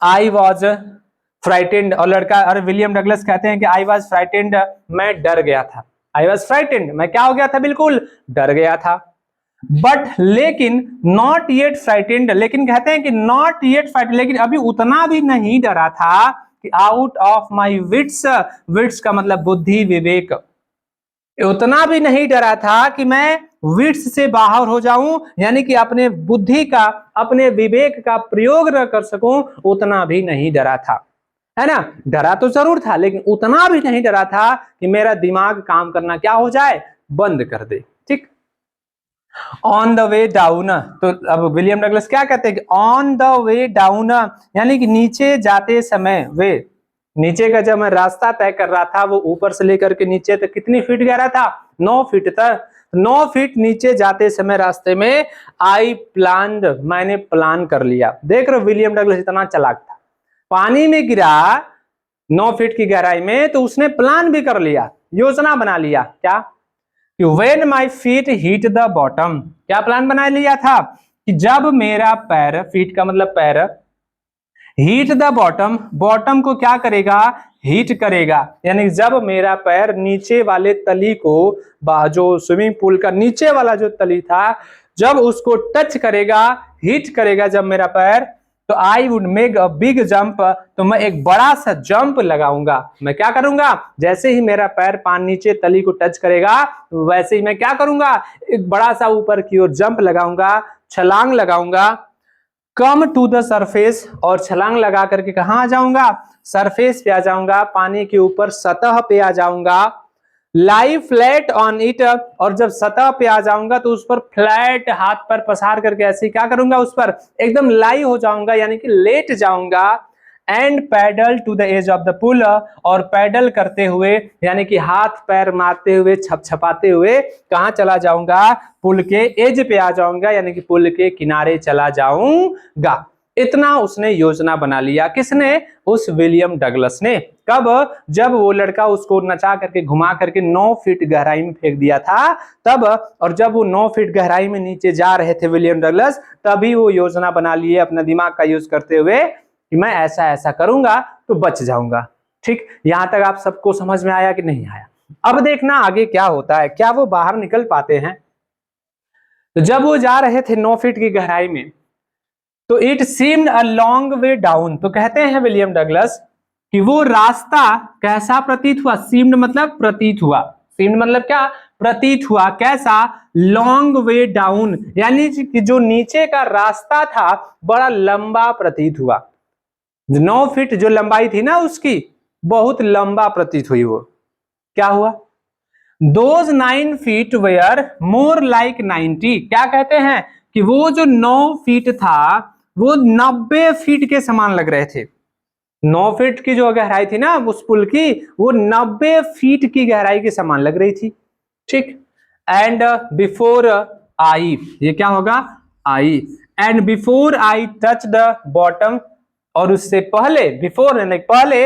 आई वॉज फ्राइटेंड, और लड़का, और विलियम डगलस कहते हैं कि आई वॉज फ्राइटेंड, मैं डर गया था, आई वॉज फ्राइटेंड, मैं क्या हो गया था, बिल्कुल डर गया था। बट लेकिन नॉट येट फ्राइटेंड, लेकिन कहते हैं कि नॉट येट फ्राइटेंड, लेकिन अभी उतना भी नहीं डरा था कि out of my wits, wits का मतलब बुद्धि विवेक, उतना भी नहीं डरा था कि मैं विट्स से बाहर हो जाऊं, यानी कि अपने बुद्धि का, अपने विवेक का प्रयोग न कर सकूं, उतना भी नहीं डरा था, है ना। डरा तो जरूर था, लेकिन उतना भी नहीं डरा था कि मेरा दिमाग काम करना क्या हो जाए, बंद कर दे, ठीक। ऑन द वे डाउन, तो अब विलियम डगलस क्या कहते हैं कि ऑन द वे डाउन, यानी कि नीचे जाते समय, वे नीचे का जब मैं रास्ता तय कर रहा था, वो ऊपर से लेकर के नीचे तक कितनी फीट गहरा था, 9 फीट तक, 9 फीट नीचे जाते समय रास्ते में, आई प्लान्ड, मैंने प्लान कर लिया। देख रहे हो विलियम डगलस इतना चालाक था, पानी में गिरा 9 फीट की गहराई में, तो उसने प्लान भी कर लिया, योजना बना लिया, क्या, कि when my feet hit the bottom, क्या प्लान बना लिया था कि जब मेरा पैर, फीट का मतलब पैर, हीट द बॉटम, बॉटम को क्या करेगा, हीट करेगा, यानी जब मेरा पैर नीचे वाले तली को, जो स्विमिंग पूल का नीचे वाला जो तली था, जब उसको टच करेगा, हीट करेगा जब मेरा पैर, तो I would make a big jump, तो मैं एक बड़ा सा जंप लगाऊंगा। मैं क्या करूंगा, जैसे ही मेरा पैर पानी नीचे तली को टच करेगा, वैसे ही मैं क्या करूंगा, एक बड़ा सा ऊपर की ओर जंप लगाऊंगा, छलांग लगाऊंगा। कम टू द सरफेस, और छलांग लगा करके कहां आ जाऊंगा, सरफेस पे आ जाऊंगा, पानी के ऊपर सतह पे आ जाऊंगा। लाई फ्लैट ऑन इट, और जब सतह पे आ जाऊंगा तो उस पर फ्लैट हाथ पर पसार करके ऐसे क्या करूंगा, उस पर एकदम लाई हो जाऊंगा, यानी कि लेट जाऊंगा। And paddle to the edge of the pool, और पैडल करते हुए, यानी कि हाथ पैर मारते हुए, छपछपाते हुए कहां चला जाऊंगा, पुल के एज पे आ जाऊंगा, यानी कि पुल के किनारे चला जाऊंगा। इतना उसने योजना बना लिया। किसने? उस विलियम डगलस ने। कब? जब वो लड़का उसको नचा करके घुमा करके 9 फीट गहराई में फेंक दिया था तब। और जब वो 9 फीट गहराई में नीचे जा रहे थे विलियम डगलस, तभी वो योजना बना लिए अपना दिमाग का यूज करते हुए कि मैं ऐसा ऐसा करूंगा तो बच जाऊंगा। ठीक, यहां तक आप सबको समझ में आया कि नहीं आया? अब देखना आगे क्या होता है, क्या वो बाहर निकल पाते हैं। तो जब वो जा रहे थे 9 फीट की गहराई में, तो it seemed a long way down, तो कहते हैं विलियम डगलस कि वो रास्ता कैसा प्रतीत हुआ? सीम्ड मतलब प्रतीत हुआ, सीम्ड मतलब क्या? प्रतीत हुआ। कैसा? लॉन्ग वे डाउन, यानी कि जो नीचे का रास्ता था बड़ा लंबा प्रतीत हुआ। 9 फीट जो लंबाई थी ना उसकी, बहुत लंबा प्रतीत हुई वो। क्या हुआ? Those 9 feet were more like 90, क्या कहते हैं कि वो जो 9 फीट था वो 90 फीट के समान लग रहे थे। 9 फीट की जो गहराई थी ना उस पुल की, वो 90 फीट की गहराई के समान लग रही थी। ठीक, एंड बिफोर आई, ये क्या होगा? I. And before I touch the bottom, और उससे पहले, बिफोर यानी पहले,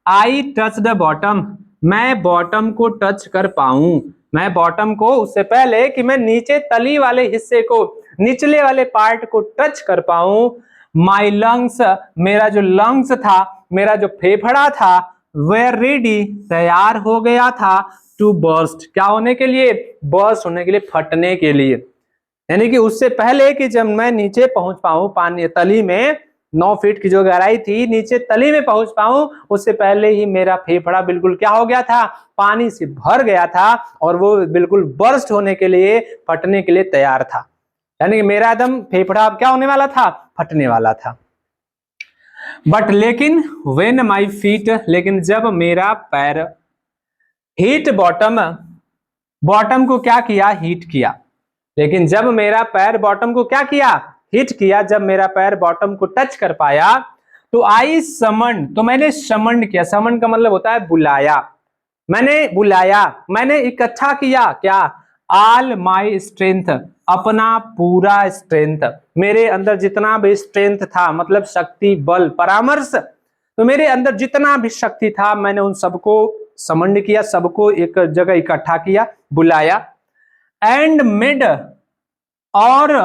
आई टच द बॉटम, मैं बॉटम को टच कर पाऊं, मैं बॉटम को, उससे पहले कि मैं नीचे तली वाले हिस्से को, निचले वाले पार्ट को टच कर पाऊं, माई लंग्स, मेरा जो लंग्स था, मेरा जो फेफड़ा था, वेर रेडी, तैयार हो गया था, टू बर्स्ट, क्या होने के लिए? बर्स्ट होने के लिए, फटने के लिए। यानी कि उससे पहले कि जब मैं नीचे पहुंच पाऊं पानी तली में, 9 फीट की जो गहराई थी, नीचे तली में पहुंच पाऊं, उससे पहले ही मेरा फेफड़ा बिल्कुल क्या हो गया था? पानी से भर गया था, और वो बिल्कुल बर्स्ट होने के लिए, फटने के लिए तैयार था। यानी कि मेरा एकदम फेफड़ा क्या होने वाला था? फटने वाला था। बट लेकिन व्हेन माई फीट, लेकिन जब मेरा पैर, हीट बॉटम, बॉटम को क्या किया? हीट किया। लेकिन जब मेरा पैर बॉटम को क्या किया? हिट किया। जब मेरा पैर बॉटम को टच कर पाया, तो आई समन, तो मैंने समन किया। समन का मतलब होता है बुलाया, मैंने बुलाया, मैंने इकट्ठा किया। क्या? ऑल माई स्ट्रेंथ, अपना पूरा स्ट्रेंथ, मेरे अंदर जितना भी स्ट्रेंथ था, मतलब शक्ति, बल, परामर्श, तो मेरे अंदर जितना भी शक्ति था मैंने उन सबको समन किया, सबको एक जगह इकट्ठा किया, बुलाया। एंड मेड, और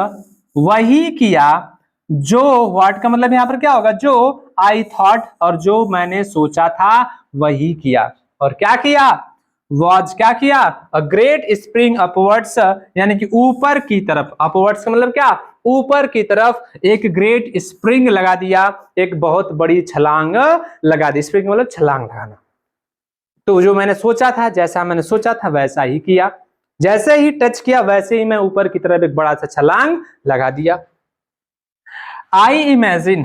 वही किया जो, व्हाट का मतलब यहां पर क्या होगा? जो आई थॉट, और जो मैंने सोचा था वही किया। और क्या किया? वॉज, क्या किया? अ ग्रेट स्प्रिंग अपवर्ड्स, यानी कि ऊपर की तरफ, अपवर्ड्स का मतलब क्या? ऊपर की तरफ एक ग्रेट स्प्रिंग लगा दिया, एक बहुत बड़ी छलांग लगा दी। स्प्रिंग मतलब छलांग लगाना। तो जो मैंने सोचा था, जैसा मैंने सोचा था वैसा ही किया, जैसे ही टच किया वैसे ही मैं ऊपर की तरफ एक बड़ा सा छलांग लगा दिया। आई इमेजिन,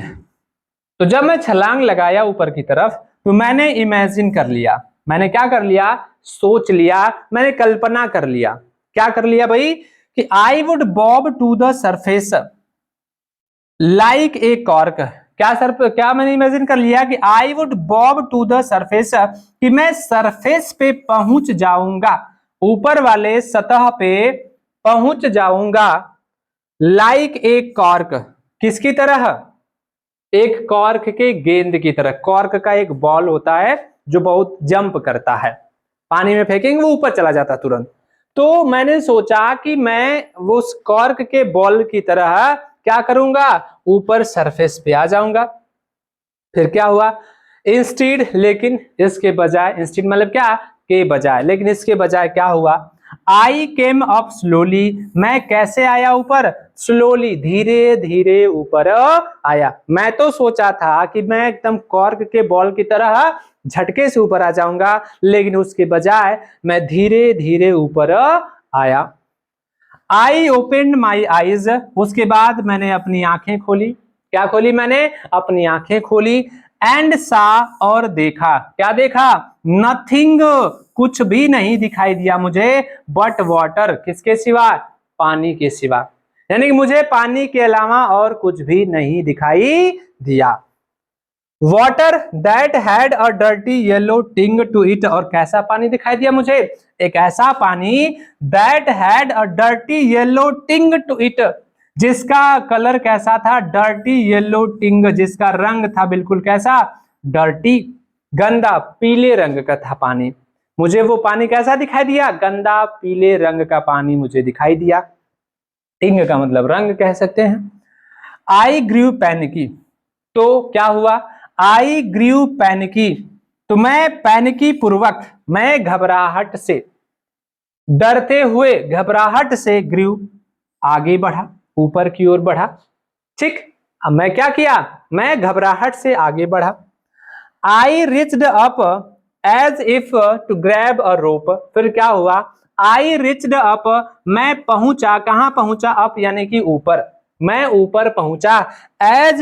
तो जब मैं छलांग लगाया ऊपर की तरफ, तो मैंने इमेजिन कर लिया, मैंने क्या कर लिया? सोच लिया, मैंने कल्पना कर लिया। क्या कर लिया भाई? कि I would bob to the surface like a cork, क्या मैंने इमेजिन कर लिया कि I would bob to the surface, कि मैं सरफेस पे पहुंच जाऊंगा, ऊपर वाले सतह पे पहुंच जाऊंगा, लाइक ए कॉर्क, किसकी तरह? एक कॉर्क के गेंद की तरह। कॉर्क का एक बॉल होता है जो बहुत जंप करता है, पानी में फेंकेंगे वो ऊपर चला जाता तुरंत। तो मैंने सोचा कि मैं वो उस कॉर्क के बॉल की तरह क्या करूंगा? ऊपर सरफेस पे आ जाऊंगा। फिर क्या हुआ? इंस्टीड, लेकिन इसके बजाय, इंस्टीड मतलब क्या? के बजाय, लेकिन इसके बजाय क्या हुआ? आई केम अप स्लोली, मैं कैसे आया ऊपर? स्लोली, धीरे धीरे ऊपर आया। मैं तो सोचा था कि मैं एकदम कॉर्क के बॉल की तरह झटके से ऊपर आ जाऊंगा, लेकिन उसके बजाय मैं धीरे धीरे ऊपर आया। आई ओपन माई आईज, उसके बाद मैंने अपनी आंखें खोली। क्या खोली? मैंने अपनी आंखें खोली। एंड सा, और देखा। क्या देखा? नथिंग, कुछ भी नहीं दिखाई दिया मुझे, बट वाटर, किसके सिवा? पानी के सिवा। यानी कि मुझे पानी के अलावा और कुछ भी नहीं दिखाई दिया। Water that had a dirty yellow टिंग टू इट, और कैसा पानी दिखाई दिया मुझे? एक ऐसा पानी that had a dirty yellow टिंग टू इट, जिसका कलर कैसा था, डर्टी येलो टिंग, जिसका रंग था बिल्कुल कैसा, डर्टी, गंदा पीले रंग का था पानी। मुझे वो पानी कैसा दिखाई दिया, गंदा पीले रंग का पानी मुझे दिखाई दिया। टिंग का मतलब रंग कह सकते हैं। आई ग्रीव पैनिकी, तो क्या हुआ, आई ग्रीव पैनिकी, तो मैं पैनिकी पूर्वक, मैं घबराहट से, डरते हुए, घबराहट से, ग्रीव आगे बढ़ा, ऊपर की ओर बढ़ा। ठीक, अब मैं क्या किया, मैं घबराहट से आगे बढ़ा। I reached up as if to grab a rope, फिर क्या हुआ, आई रिच्ड अप, मैं पहुंचा, कहां पहुंचा, अप यानी कि ऊपर, मैं ऊपर पहुंचा। एज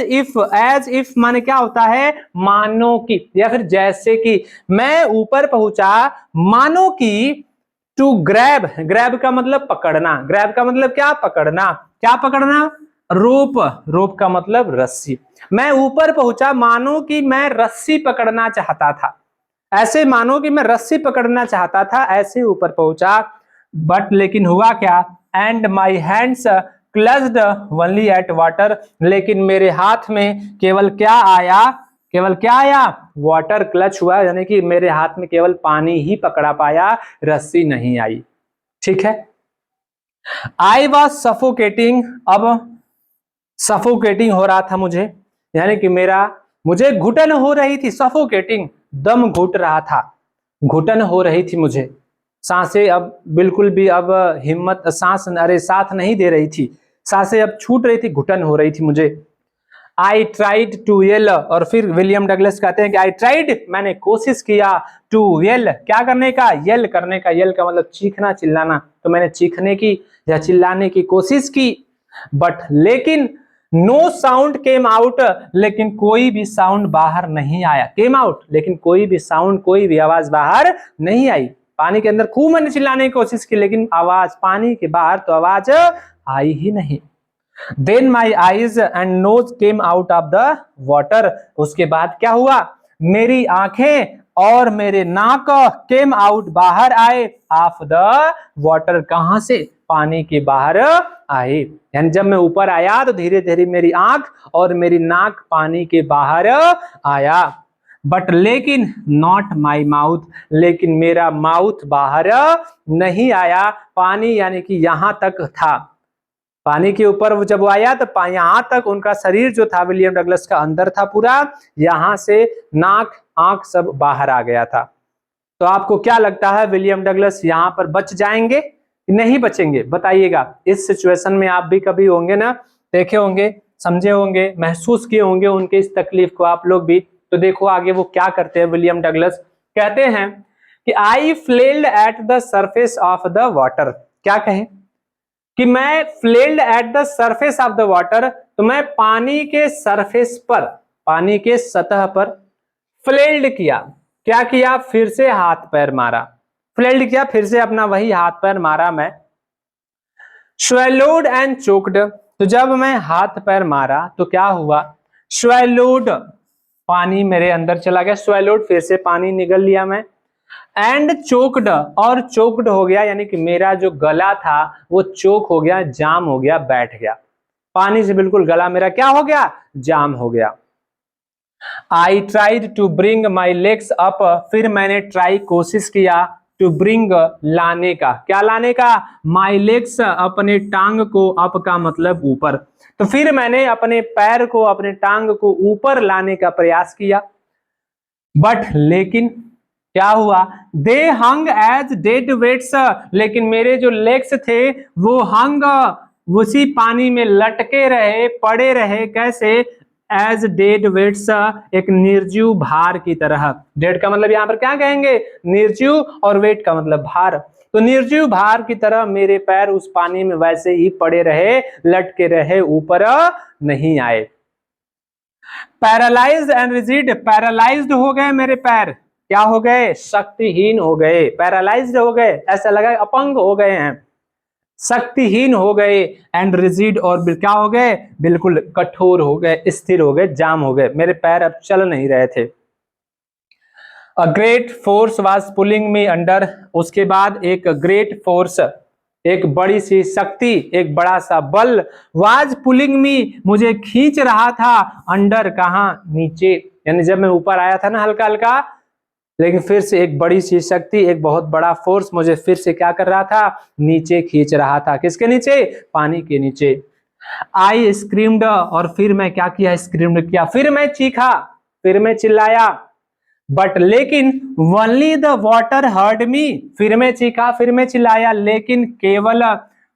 इफ माने क्या होता है, मानो कि, या फिर जैसे कि, मैं ऊपर पहुंचा मानो कि, टू ग्रैब, ग्रैब का मतलब पकड़ना, ग्रैब का मतलब क्या, पकड़ना, क्या पकड़ना, रोप, रोप का मतलब रस्सी। मैं ऊपर पहुंचा मानो कि मैं रस्सी पकड़ना चाहता था, ऐसे मानो कि मैं रस्सी पकड़ना चाहता था, ऐसे ऊपर पहुंचा। बट लेकिन हुआ क्या, and my hands clutched only at water, लेकिन मेरे हाथ में केवल क्या आया, केवल क्या आया, वाटर क्लच हुआ, यानी कि मेरे हाथ में केवल पानी ही पकड़ा पाया, रस्सी नहीं आई। ठीक है, आई वॉज सफोकेटिंग, अब सफोकेटिंग हो रहा था मुझे, यानी कि मुझे घुटन हो रही थी, सफोकेटिंग, दम घुट रहा था, घुटन हो रही थी मुझे, सांसें अब बिल्कुल भी अब हिम्मत, सांस अरे साथ नहीं दे रही थी, सांसें अब छूट रही थी, घुटन हो रही थी मुझे। आई ट्राइड टू येल, और फिर विलियम डगलस कहते हैं कि आई ट्राइड, मैंने कोशिश किया, टू येल, क्या करने का, येल करने का, येल का मतलब चीखना चिल्लाना, तो मैंने चीखने की या चिल्लाने की कोशिश की, बट लेकिन नो साउंड केम आउट, लेकिन कोई भी साउंड बाहर नहीं आया, केम आउट, लेकिन कोई भी साउंड, कोई भी आवाज बाहर नहीं आई। पानी के अंदर खूब मैंने चिल्लाने की कोशिश की, लेकिन आवाज, पानी के बाहर तो आवाज आई ही नहीं। Then my eyes and nose came out of the water, उसके बाद क्या हुआ, मेरी आंखें और मेरे नाक केम आउट, बाहर आए, ऑफ द वाटर, कहां से, पानी के बाहर आए, यानी जब मैं ऊपर आया तो धीरे धीरे मेरी आंख और मेरी नाक पानी के बाहर आया। बट लेकिन नॉट माई माउथ, लेकिन मेरा माउथ बाहर नहीं आया, पानी यानी कि यहां तक था, पानी के ऊपर वो जब वो आया तो यहां तक उनका शरीर जो था विलियम डगलस का अंदर था पूरा, यहां से नाक आंख सब बाहर आ गया था। तो आपको क्या लगता है, विलियम डगलस यहां पर बच जाएंगे, नहीं बचेंगे, बताइएगा। इस सिचुएशन में आप भी कभी होंगे ना, देखे होंगे, समझे होंगे, महसूस किए होंगे उनके इस तकलीफ को आप लोग भी। तो देखो आगे वो क्या करते हैं, विलियम डगलस कहते हैं कि I flailed at the surface of the water, क्या कहें कि मैं flailed at the surface of the water, तो मैं पानी के सरफेस पर, पानी के सतह पर फ्लेल्ड किया, क्या किया, फिर से हाथ पैर मारा, फ्लेल्ड किया, फिर से अपना वही हाथ पैर मारा मैं। स्वेलोड एंड चोक्ड, तो जब मैं हाथ पैर मारा तो क्या हुआ, स्वेलोड, पानी मेरे अंदर चला गया, स्वेलोड फिर से पानी निगल लिया मैं, एंड चोक्ड, और चोक्ड हो गया, यानी कि मेरा जो गला था वो चोक हो गया, जाम हो गया, बैठ गया, पानी से बिल्कुल गला मेरा क्या हो गया, जाम हो गया। I tried to bring my legs up, फिर मैंने ट्राई, कोशिश किया, टू ब्रिंग, लाने का, क्या लाने का, माई लेग्स, अपने टांग को, अप का मतलब ऊपर, तो फिर मैंने अपने पैर को, अपने टांग को ऊपर लाने का प्रयास किया, बट लेकिन क्या हुआ, दे हंग एज डेड वेट्स, लेकिन मेरे जो लेग्स थे वो हंग, उसी पानी में लटके रहे, पड़े रहे, कैसे, एज डेड वेट्स, एक निर्जीव भार की तरह, डेड का मतलब यहां पर क्या कहेंगे, निर्जीव, और वेट का मतलब भार, तो निर्जीव भार की तरह मेरे पैर उस पानी में वैसे ही पड़े रहे, लटके रहे, ऊपर नहीं आए। पैरालाइज्ड एंड रिजिड, पैरालाइज्ड हो गए मेरे पैर, क्या हो गए, शक्तिहीन हो गए, पैरालाइज्ड हो गए, ऐसा लगा अपंग हो गए हैं, शक्तिहीन हो गए, एंड रिजिड, और क्या हो गए, बिल्कुल कठोर हो गए, स्थिर हो गए, जाम हो गए, मेरे पैर अब चल नहीं रहे थे। A great force was pulling me under, उसके बाद एक ग्रेट फोर्स, एक बड़ी सी शक्ति, एक बड़ा सा बल, वाज पुलिंग मी, मुझे खींच रहा था, अंडर कहां, नीचे, यानी जब मैं ऊपर आया था ना हल्का हल्का, लेकिन फिर से एक बड़ी सी शक्ति, एक बहुत बड़ा फोर्स मुझे फिर से क्या कर रहा था, नीचे खींच रहा था। किसके नीचे, पानी के नीचे। आई स्क्रीम्ड, और फिर मैं क्या किया, स्क्रीम्ड किया, फिर मैं चीखा, फिर मैं चिल्लाया, बट लेकिन only the water heard me, फिर मैं चीखा, फिर मैं चिल्लाया, लेकिन केवल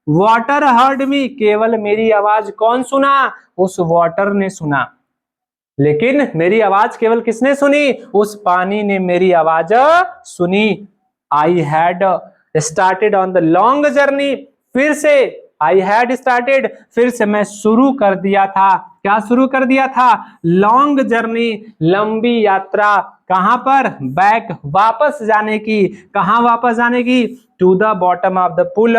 वाटर हर्ड मी, केवल मेरी आवाज कौन सुना, उस वाटर ने सुना। लेकिन मेरी आवाज केवल किसने सुनी, उस पानी ने मेरी आवाज सुनी। I had started on the long journey, फिर से आई हैड स्टार्टेड, फिर से मैं शुरू कर दिया था, क्या शुरू कर दिया था, लॉन्ग जर्नी, लंबी यात्रा, कहां पर, बैक, वापस जाने की, कहां वापस जाने की, to the bottom of the pool,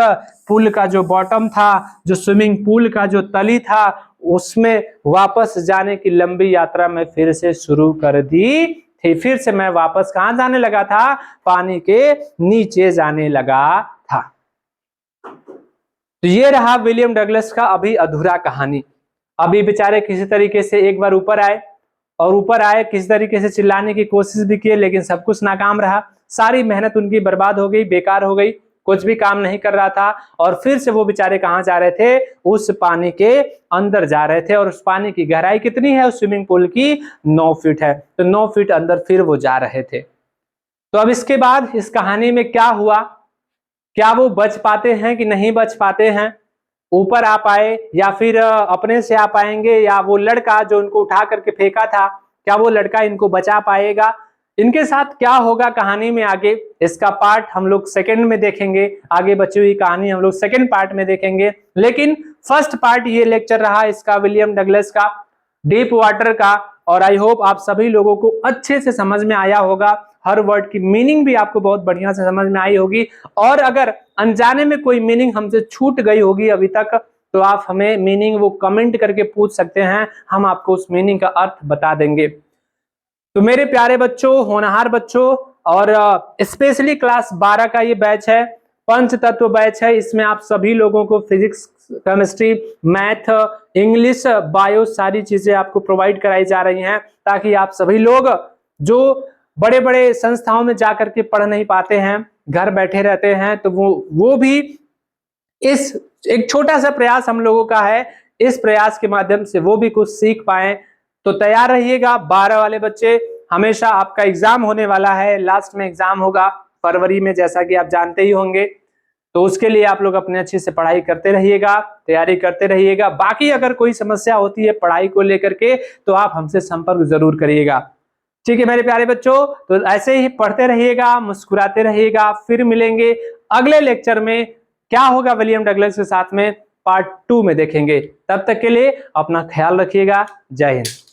pool का जो बॉटम था, जो स्विमिंग पूल का जो तली था, उसमें वापस जाने की लंबी यात्रा में फिर से शुरू कर दी थी। फिर से मैं वापस कहां जाने लगा था, पानी के नीचे जाने लगा था। तो ये रहा विलियम डगलस का अभी अधूरा कहानी। अभी बेचारे किसी तरीके से एक बार ऊपर आए, और ऊपर आए किसी तरीके से चिल्लाने की कोशिश भी की, लेकिन सब कुछ नाकाम रहा। सारी मेहनत उनकी बर्बाद हो गई, बेकार हो गई, कुछ भी काम नहीं कर रहा था। और फिर से वो बेचारे कहां जा रहे थे, उस पानी के अंदर जा रहे थे। और उस पानी की गहराई कितनी है, उस स्विमिंग पूल की 9 फीट है। तो 9 फीट अंदर फिर वो जा रहे थे। तो अब इसके बाद इस कहानी में क्या हुआ, क्या वो बच पाते हैं कि नहीं बच पाते हैं, ऊपर आ पाए या फिर अपने से आ पाएंगे, या वो लड़का जो उनको उठा करके फेंका था, क्या वो लड़का इनको बचा पाएगा, इनके साथ क्या होगा कहानी में आगे, इसका पार्ट हम लोग सेकंड में देखेंगे। आगे बची हुई कहानी हम लोग सेकंड पार्ट में देखेंगे। लेकिन फर्स्ट पार्ट ये लेक्चर रहा इसका, विलियम डगलस का, डीप वाटर का। और आई होप आप सभी लोगों को अच्छे से समझ में आया होगा, हर वर्ड की मीनिंग भी आपको बहुत बढ़िया से समझ में आई होगी। और अगर अनजाने में कोई मीनिंग हमसे छूट गई होगी अभी तक, तो आप हमें मीनिंग वो कमेंट करके पूछ सकते हैं, हम आपको उस मीनिंग का अर्थ बता देंगे। तो मेरे प्यारे बच्चों, होनहार बच्चों, और स्पेशली क्लास 12 का ये बैच है, पंच तत्व बैच है। इसमें आप सभी लोगों को physics, chemistry, math, English, bio सारी चीजें आपको प्रोवाइड कराई जा रही हैं, ताकि आप सभी लोग जो बड़े बड़े संस्थाओं में जाकर के पढ़ नहीं पाते हैं, घर बैठे रहते हैं, तो वो भी इस एक छोटा सा प्रयास हम लोगों का है, इस प्रयास के माध्यम से वो भी कुछ सीख पाए। तो तैयार रहिएगा 12 वाले बच्चे। हमेशा आपका एग्जाम होने वाला है, लास्ट में एग्जाम होगा फरवरी में, जैसा कि आप जानते ही होंगे। तो उसके लिए आप लोग अपने अच्छे से पढ़ाई करते रहिएगा, तैयारी करते रहिएगा। बाकी अगर कोई समस्या होती है पढ़ाई को लेकर के, तो आप हमसे संपर्क जरूर करिएगा। ठीक है मेरे प्यारे बच्चों, तो ऐसे ही पढ़ते रहिएगा, मुस्कुराते रहिएगा। फिर मिलेंगे अगले लेक्चर में, क्या होगा विलियम डगलस के साथ में, पार्ट 2 में देखेंगे। तब तक के लिए अपना ख्याल रखिएगा। जय हिंद।